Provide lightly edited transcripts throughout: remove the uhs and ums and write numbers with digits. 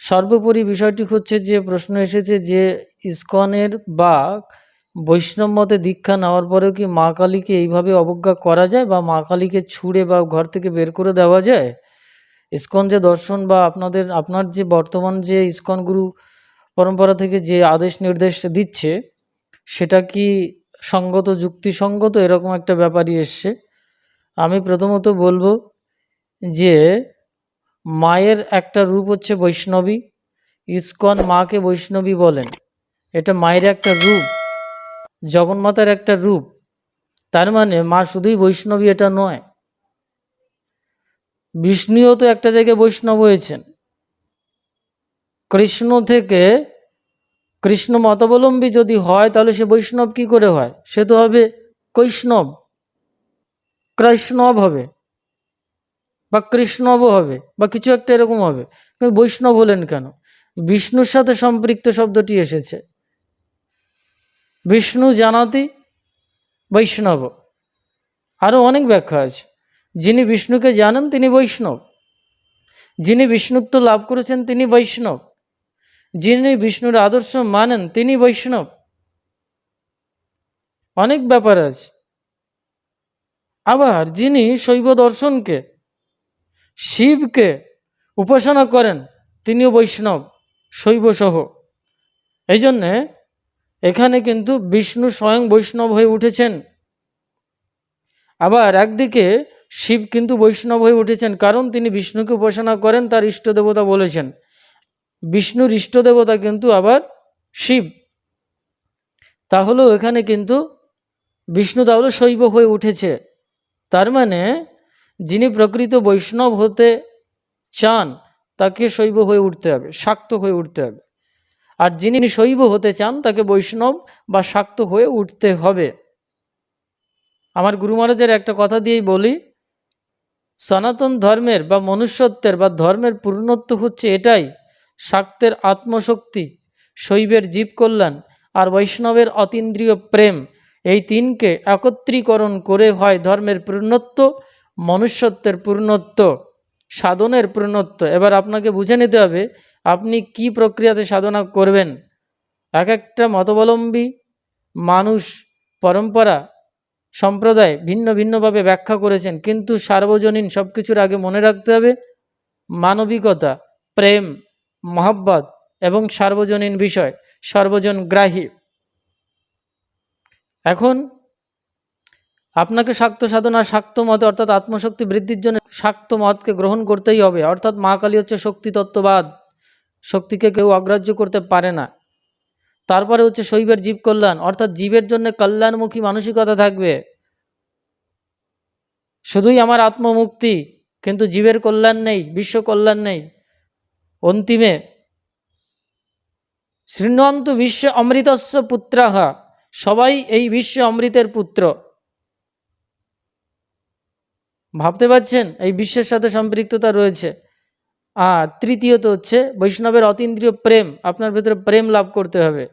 সর্বোপরি বিষয়টি হচ্ছে যে প্রশ্ন এসেছে যে ইসকনের বা বৈষ্ণব মতে দীক্ষা নেওয়ার পরেও কি মা কালীকে এইভাবে অবজ্ঞা করা যায় বা মা কালীকে ছুঁড়ে বা ঘর থেকে বের করে দেওয়া যায়? ইসকন যে দর্শন বা আপনার যে বর্তমান যে ইসকন গুরু পরম্পরা থেকে যে আদেশ নির্দেশ দিচ্ছে সেটা কি সঙ্গত, যুক্তিসঙ্গত, এরকম একটা ব্যাপারই এসছে। আমি প্রথমত বলবো যে মায়ের একটা রূপ হচ্ছে বৈষ্ণবী। ইসকন মাকে বৈষ্ণবী বলেন, এটা মায়ের একটা রূপ, জগন্মাতার একটা রূপ। তার মানে মা শুধুই বৈষ্ণবী এটা নয়, বিষ্ণুও তো একটা জায়গায় বৈষ্ণব হয়েছেন। কৃষ্ণ থেকে কৃষ্ণ মতাবলম্বী যদি হয় তাহলে সে বৈষ্ণব কি করে হয়? সে তো হবে কৈষ্ণব, কৃষ্ণব হবে বা কৃষ্ণব হবে বা কিছু একটা এরকম হবে। কিন্তু বৈষ্ণব হলেন কেন? বিষ্ণুর সাথে সম্পৃক্ত শব্দটি এসেছে, বিষ্ণু জানাতি বৈষ্ণব। আরও অনেক ব্যাখ্যা আছে। যিনি বিষ্ণুকে জানেন তিনি বৈষ্ণব, যিনি বিষ্ণুত্ব লাভ করেছেন তিনি বৈষ্ণব, যিনি বিষ্ণুর আদর্শ মানেন তিনি বৈষ্ণব। অনেক ব্যাপার আছে। আবার যিনি শৈব দর্শনকে, শিবকে উপাসনা করেন তিনিও বৈষ্ণব, শৈব সহ। এই জন্যে এখানে কিন্তু বিষ্ণু স্বয়ং বৈষ্ণব হয়ে উঠেছেন। আবার একদিকে শিব কিন্তু বৈষ্ণব হয়ে উঠেছেন, কারণ তিনি বিষ্ণুকে উপাসনা করেন, তার ইষ্ট দেবতা বলেছেন। বিষ্ণুর ইষ্ট দেবতা কিন্তু আবার শিব। তাহলেও এখানে কিন্তু বিষ্ণু তাহলে শৈব হয়ে উঠেছে। তার মানে যিনি প্রকৃত বৈষ্ণব হতে চান তাকে শৈব হয়ে উঠতে হবে, শাক্ত হয়ে উঠতে হবে। আর যিনি শৈব হতে চান তাকে বৈষ্ণব বা শাক্ত হয়ে উঠতে হবে। আমার গুরু মহারাজের একটা কথা দিয়েই বলি, সনাতন ধর্মের বা মনুষ্যত্বের বা ধর্মের পূর্ণত্ব হচ্ছে এটাই: শাক্তের আত্মশক্তি, শৈবের জীব কল্যাণ আর বৈষ্ণবের অতীন্দ্রিয় প্রেম। এই তিনকে একত্রীকরণ করে হয় ধর্মের পূর্ণত্ব, মনুষ্যত্বের পূর্ণত্ব, সাধনের পূর্ণত্ব। এবার আপনাকে বুঝে নিতে হবে আপনি কি প্রক্রিয়াতে সাধনা করবেন। এক একটা মতাবলম্বী মানুষ, পরম্পরা, সম্প্রদায় ভিন্ন ভিন্নভাবে ব্যাখ্যা করেছেন, কিন্তু সার্বজনীন সব কিছুর আগে মনে রাখতে হবে মানবিকতা, প্রেম, মহব্বত এবং সার্বজনীন বিষয়, সর্বজনগ্রাহী। এখন আপনাকে শাক্ত সাধনা, শাক্ত মতে অর্থাৎ আত্মশক্তি বৃদ্ধির জন্য শাক্ত মতকে গ্রহণ করতেই হবে। অর্থাৎ মা কালী হচ্ছে শক্তি তত্ত্ববাদ, শক্তিকে কেউ অগ্রাহ্য করতে পারে না। তারপরে হচ্ছে শৈবের জীব কল্যাণ, অর্থাৎ জীবের জন্য কল্যাণমুখী মানসিকতা থাকবে। শুধুই আমার আত্মমুক্তি কিন্তু জীবের কল্যাণ নেই, বিশ্ব কল্যাণ নেই। অন্তিমে শৃণ্বন্তু বিশ্ব অমৃতস্য পুত্রাহ, সবাই এই বিশ্ব অমৃতের পুত্র। ভাবতে পারছেন এই বিশ্বের সাথে সম্পৃক্ততা রয়েছে। আর তৃতীয়ত হচ্ছে বৈষ্ণবের অতীন্দ্রিয় প্রেম, আপনার ভেতরে প্রেম লাভ করতে হবে।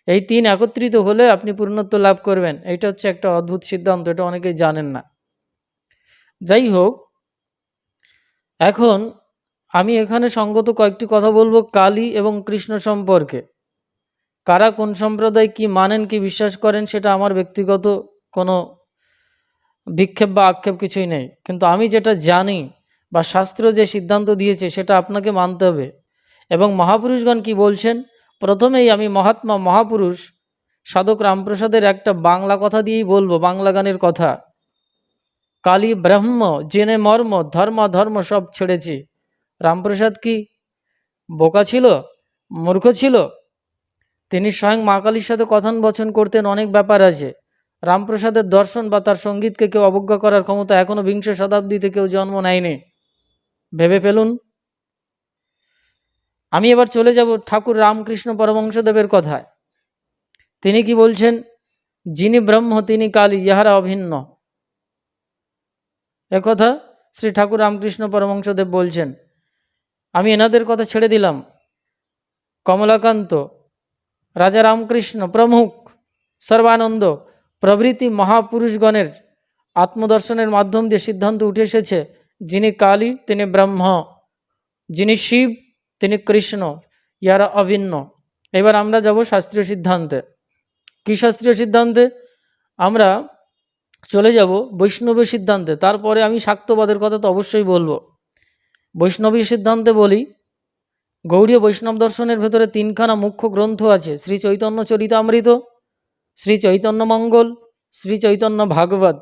এই তিন একত্রিত হলে আপনি পূর্ণত্ব লাভ করবেন। এইটা হচ্ছে একটা অদ্ভুত সিদ্ধান্ত, এটা অনেকেই জানেন না। যাই হোক, এখন আমি এখানে সঙ্গত কয়েকটি কথা বলবো কালী এবং কৃষ্ণ সম্পর্কে। কারা কোন সম্প্রদায় কি মানেন, কি বিশ্বাস করেন, সেটা আমার ব্যক্তিগত কোনো বিক্ষেপ বা আক্ষেপ কিছুই নেই। কিন্তু আমি যেটা জানি বা শাস্ত্র যে সিদ্ধান্ত দিয়েছে সেটা আপনাকে মানতে হবে। এবং মহাপুরুষগণ কি বলছেন, প্রথমেই আমি মহাত্মা মহাপুরুষ সাধক রামপ্রসাদের একটা বাংলা কথা দিয়েই বলবো, বাংলা গানের কথা। কালী ব্রহ্ম জেনে মর্ম, ধর্ম সব ছেড়েছি। রামপ্রসাদ কি বোকা ছিল, মূর্খ ছিল? তিনি স্বয়ং মা কালীর সাথে কথন বচন করতেন, অনেক ব্যাপার আছে। রামপ্রসাদের দর্শন বা তার সঙ্গীতকে কেউ অবজ্ঞা করার ক্ষমতা এখনো বিংশ শতাব্দীতে কেউ জন্ম নেয়নি, ভেবে ফেলুন। আমি এবার চলে যাব ঠাকুর রামকৃষ্ণ পরমহংসদেবের কথায়। তিনি কি বলছেন, যিনি ব্রহ্ম তিনি কালী, ইহারা অভিন্ন। একথা শ্রী ঠাকুর রামকৃষ্ণ পরমহংসদেব বলছেন। আমি এনাদের কথা ছেড়ে দিলাম, কমলাকান্ত, রাজা রামকৃষ্ণ প্রমুখ, সর্বানন্দ প্রভৃতি মহাপুরুষগণের আত্মদর্শনের মাধ্যম দিয়ে সিদ্ধান্ত উঠে এসেছে যিনি কালী তিনি ব্রহ্ম, যিনি শিব তিনি কৃষ্ণ, ইহারা অভিন্ন। এবার আমরা যাব শাস্ত্রীয় সিদ্ধান্তে। কি শাস্ত্রীয় সিদ্ধান্তে? আমরা চলে যাব বৈষ্ণবীয় সিদ্ধান্তে। তারপরে আমি শাক্তবাদের কথা তো অবশ্যই বলবো। বৈষ্ণবী সিদ্ধান্তে বলি, গৌড়ীয় বৈষ্ণব দর্শনের ভেতরে তিনখানা মুখ্য গ্রন্থ আছে: শ্রী চৈতন্য চরিতামৃত, শ্রী চৈতন্য মঙ্গল, শ্রী চৈতন্য ভাগবত।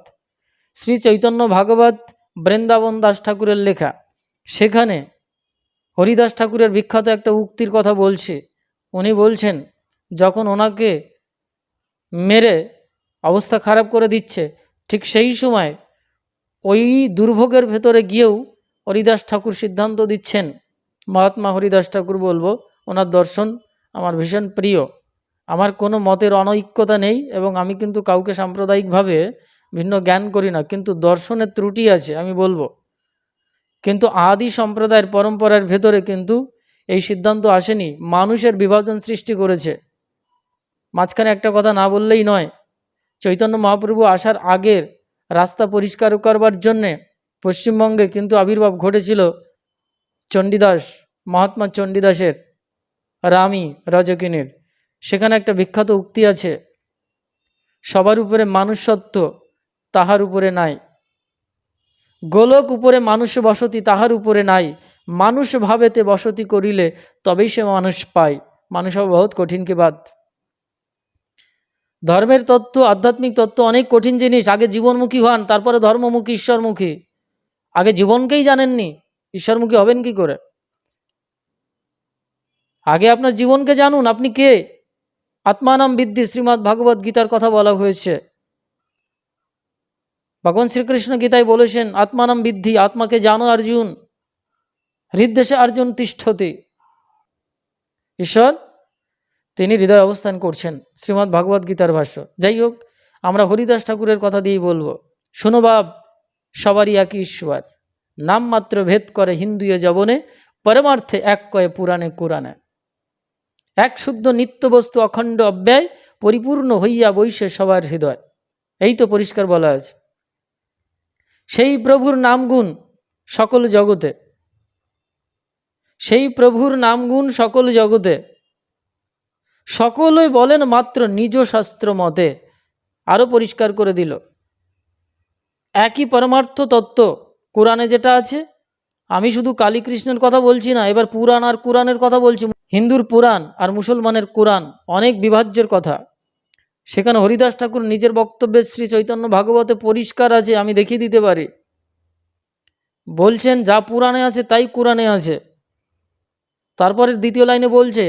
শ্রী চৈতন্য ভাগবত বৃন্দাবন দাস ঠাকুরের লেখা। সেখানে হরিদাস ঠাকুরের বিখ্যাত একটা উক্তির কথা বলছি। উনি বলছেন, যখন ওনাকে মেরে অবস্থা খারাপ করে দিচ্ছে, ঠিক সেই সময় ওই দুর্ভোগের ভেতরে গিয়েও হরিদাস ঠাকুর সিদ্ধান্ত দিচ্ছেন। মহাত্মা হরিদাস ঠাকুর বলবো, ওনার দর্শন আমার ভীষণ প্রিয়। আমার কোনো মতের অনৈক্যতা নেই এবং আমি কিন্তু কাউকে সাম্প্রদায়িকভাবে ভিন্ন জ্ঞান করি না, কিন্তু দর্শনের ত্রুটি আছে আমি বলবো। কিন্তু আদি সম্প্রদায়ের পরম্পরার ভেতরে কিন্তু এই সিদ্ধান্ত আসেনি, মানুষের বিভাজন সৃষ্টি করেছে। মাঝখানে একটা কথা না বললেই নয়, চৈতন্য মহাপ্রভু আসার আগের রাস্তা পরিষ্কার করবার জন্যে পশ্চিমবঙ্গে কিন্তু আবির্ভাব ঘটেছিল চণ্ডীদাস, মহাত্মা চণ্ডীদাসের, রামী রজকিনীর। সেখানে একটা বিখ্যাত উক্তি আছে, সবার উপরে মানুষত্ব, তাহার উপরে নাই। গোলক উপরে মানুষ বসতি, তাহার উপরে নাই। মানুষ ভাবেতে বসতি করিলে তবেই সে মানুষ পায়। মানুষ হওয়া বহুত কঠিন কি বাত। ধর্মের তত্ত্ব, আধ্যাত্মিক তত্ত্ব অনেক কঠিন জিনিস। আগে জীবনমুখী হন, তারপরে ধর্মমুখী, ঈশ্বরমুখী। আগে জীবনকেই জানেননি, ঈশ্বরমুখী হবেন কি করে? আগে আপনার জীবনকে জানুন, আপনি কে। আত্মানাম বিদ্ধি, শ্রীমদ্ ভাগবত গীতার কথা বলা হয়েছে। ভগবান শ্রীকৃষ্ণ গীতায় বলেছেন, আত্মানাম বিদ্ধি, আত্মাকে জানো অর্জুন, হৃদ্দেশে অর্জুন তিষ্ঠতি। ঈশ্বর তিনি হৃদয় অবস্থান করছেন, শ্রীমদ্ ভাগবত গীতার ভাষ্য। যাই হোক, আমরা হরিদাস ঠাকুরের কথা দিয়েই বলবো। শোনো বাব, সবারই একই ঈশ্বর, নাম মাত্র ভেদ করে হিন্দুয়ে জবনে, পরমার্থে এক কয়ে পুরাণে কুরানে। এক শুদ্ধ নিত্য বস্তু অখণ্ড অব্যয়, পরিপূর্ণ হইয়া বৈশে সবার হৃদয়। এই তো পরিষ্কার বলা আছে। সেই প্রভুর নামগুণ সকল জগতে, সেই প্রভুর নামগুণ সকল জগতে, সকলে বলেন মাত্র নিজ শাস্ত্র মতে। আরও পরিষ্কার করে দিল, একই পরমার্থ তত্ত্ব কোরআনে যেটা আছে। আমি শুধু কালী কৃষ্ণের কথা বলছি না, এবার পুরাণ আর কোরআনের কথা বলছি। হিন্দুর পুরাণ আর মুসলমানের কোরআন অনেক বিভাজ্যের কথা। সেখানে হরিদাস ঠাকুর নিজের বক্তব্যে শ্রী চৈতন্য ভাগবতে পরিষ্কার আছে, আমি দেখিয়ে দিতে পারি। বলছেন যা পুরাণে আছে তাই কোরআনে আছে। তারপরে দ্বিতীয় লাইনে বলছে,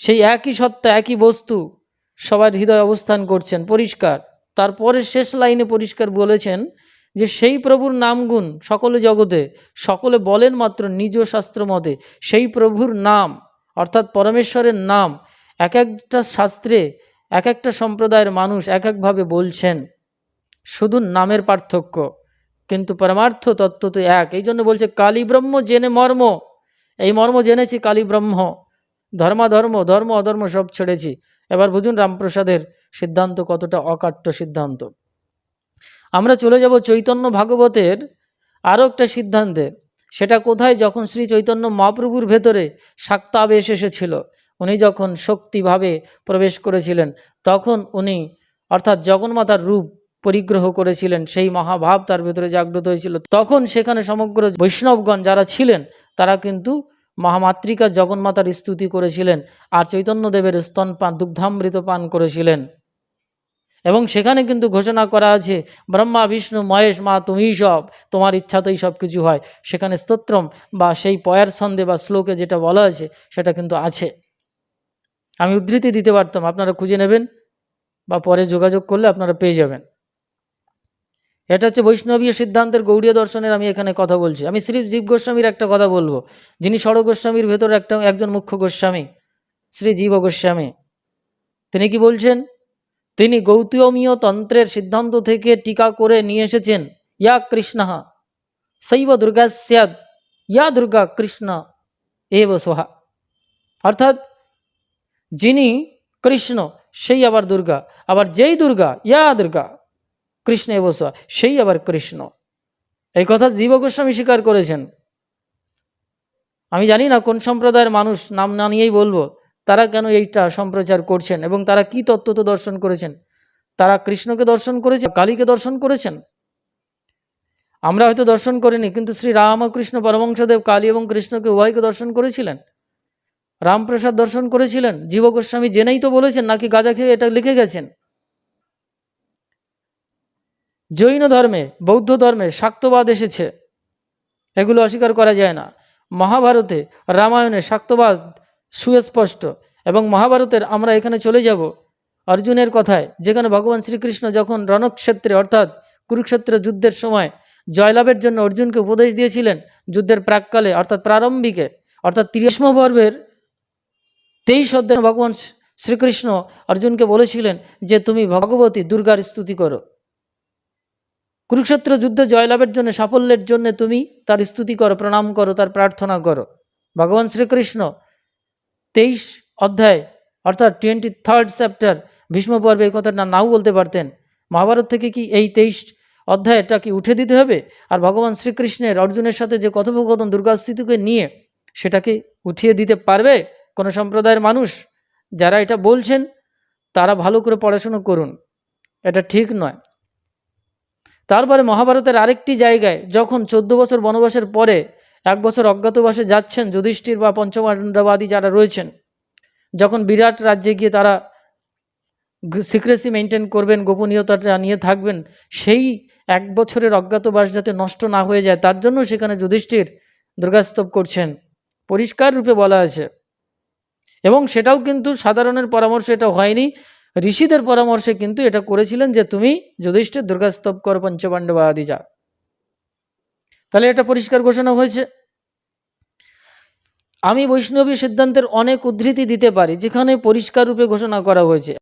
সেই একই সত্তা, একই বস্তু সবার হৃদয় অবস্থান করছেন, পরিষ্কার। তারপরে শেষ লাইনে পরিষ্কার বলেছেন যে সেই প্রভুর নামগুণ সকলে জগতে, সকলে বলেন মাত্র নিজ শাস্ত্র মতে। সেই প্রভুর নাম অর্থাৎ পরমেশ্বরের নাম এক একটা শাস্ত্রে এক একটা সম্প্রদায়ের মানুষ এক একভাবে বলছেন, শুধু নামের পার্থক্য, কিন্তু পরমার্থ তত্ত্ব তো এক। এই জন্য বলছে কালী ব্রহ্ম জেনে মর্ম। এই মর্ম জেনেছি, কালী ব্রহ্ম। ধর্মাধর্ম, ধর্ম অধর্ম সব ছেড়েছি। এবার বুঝুন রামপ্রসাদের সিদ্ধান্ত কতটা অকাট্য সিদ্ধান্ত। আমরা চলে যাব চৈতন্য ভাগবতের আরও একটা সিদ্ধান্তে। সেটা কোথায়? যখন শ্রী চৈতন্য মহাপ্রভুর ভেতরে শাক্তাবেশ এসেছিল, উনি যখন শক্তিভাবে প্রবেশ করেছিলেন, তখন উনি অর্থাৎ জগন্মাতার রূপ পরিগ্রহ করেছিলেন, সেই মহাভাব তার ভেতরে জাগ্রত হয়েছিল। তখন সেখানে সমগ্র বৈষ্ণবগণ যারা ছিলেন তারা কিন্তু মহামাতৃকা জগন্মাতার স্তুতি করেছিলেন, আর চৈতন্যদেবের স্তনপান, দুগ্ধামৃত পান করেছিলেন। এবং সেখানে কিন্তু ঘোষণা করা আছে, ব্রহ্মা বিষ্ণু মহেশ মা তুমিই সব, তোমার ইচ্ছাতেই সব কিছু হয়। সেখানে স্তোত্রম বা সেই পয়ার ছন্দে বা শ্লোকে যেটা বলা আছে সেটা কিন্তু আছে। আমি উদ্ধৃতি দিতে পারতাম, আপনারা খুঁজে নেবেন বা পরে যোগাযোগ করলে আপনারা পেয়ে যাবেন। এটা হচ্ছে বৈষ্ণবীয় সিদ্ধান্তের গৌড়ীয় দর্শনের আমি এখানে কথা বলছি। আমি শ্রী জীব গোস্বামীর একটা কথা বলবো, যিনি ষড় গোস্বামীর ভেতর একজন মুখ্য গোস্বামী, শ্রী জীব গোস্বামী। তিনি কি বলছেন? তিনি গৌতমীয় তন্ত্রের সিদ্ধান্ত থেকে টিকা করে নিয়ে এসেছেন, ইয়া কৃষ্ণ শৈব দুর্গা স্যাদ, ইয়া দুর্গা কৃষ্ণ এব সোহা। অর্থাৎ যিনি কৃষ্ণ সেই আবার দুর্গা, আবার যেই দুর্গা, ইয়া দুর্গা কৃষ্ণ এব সোহা, সেই আবার কৃষ্ণ। এই কথা জীব গোস্বামী স্বীকার করেছেন। আমি জানি না কোন সম্প্রদায়ের মানুষ, নাম না নিয়েই বলবো, তারা কেন এইটা সম্প্রচার করছেন এবং তারা কি তত্ত্ব দর্শন করেছেন। তারা কৃষ্ণকে দর্শন করেছে, কালীকে দর্শন করেছেন। আমরা হয়তো দর্শন করিনি, কিন্তু শ্রী রামকৃষ্ণ পরমহংসদেব কালী এবং কৃষ্ণকে উভয়কে দর্শন করেছিলেন। রামপ্রসাদ দর্শন করেছিলেন। জীব গোস্বামী জেনেই তো বলেছেন, নাকি গাঁজা খেয়ে এটা লিখে গেছেন। জৈন ধর্মে, বৌদ্ধ ধর্মে শাক্তবাদ এসেছে, এগুলো অস্বীকার করা যায় না। মহাভারতে, রামায়ণে শাক্তবাদ সুস্পষ্ট। এবং মহাভারতের আমরা এখানে চলে যাব অর্জুনের কথায়, যেখানে ভগবান শ্রীকৃষ্ণ যখন রণক্ষেত্রে অর্থাৎ কুরুক্ষেত্র যুদ্ধের সময় জয়লাভের জন্য অর্জুনকে উপদেশ দিয়েছিলেন, যুদ্ধের প্রাককালে অর্থাৎ প্রারম্ভিকে, অর্থাৎ 30 পর্বের 23 অধ্যায়ে ভগবান শ্রীকৃষ্ণ অর্জুনকে বলেছিলেন যে তুমি ভগবতী দুর্গার স্তুতি করো। কুরুক্ষেত্র যুদ্ধ জয়লাভের জন্য, সাফল্যের জন্য তুমি তার স্তুতি করো, প্রণাম করো, তার প্রার্থনা করো। ভগবান শ্রীকৃষ্ণ 23 অধ্যায় অর্থাৎ 23rd চ্যাপ্টার ভীষ্ম পর্বে এই কথাটা নাও বলতে পারতেন। মহাভারত থেকে কি এই 23 অধ্যায়টা কি উঠে দিতে হবে? আর ভগবান শ্রীকৃষ্ণের অর্জুনের সাথে যে কথোপকথন দুর্গাস্তুতিকে নিয়ে, সেটাকে উঠিয়ে দিতে পারবে কোনো সম্প্রদায়ের মানুষ? যারা এটা বলছেন তারা ভালো করে পড়াশুনো করুন, এটা ঠিক নয়। তারপরে মহাভারতের আরেকটি জায়গায় যখন 14 বছর বনবাসের পরে 1 বছর অজ্ঞাতবাসে যাচ্ছেন যুধিষ্ঠির বা পঞ্চপাণ্ডবাদী যারা রয়েছেন, যখন বিরাট রাজ্যে গিয়ে তারা সিক্রেসি মেনটেন করবেন, গোপনীয়তাটা নিয়ে থাকবেন, সেই 1 বছরের অজ্ঞাতবাস যাতে নষ্ট না হয়ে যায় তার জন্য সেখানে যুধিষ্ঠির দুর্গাস্তব করছেন, পরিষ্কার রূপে বলা আছে। এবং সেটাও কিন্তু সাধারণের পরামর্শ এটা হয়নি, ঋষিদের পরামর্শে কিন্তু এটা করেছিলেন যে তুমি যুধিষ্ঠির দুর্গাস্তব করো পঞ্চপাণ্ডবাদী যা। তাহলে এটা পরিষ্কার ঘোষণা হয়েছে। আমি বৈষ্ণবী সিদ্ধান্তের অনেক উদ্ধৃতি দিতে পারি যেখানে পরিষ্কার রূপে ঘোষণা করা হয়েছে।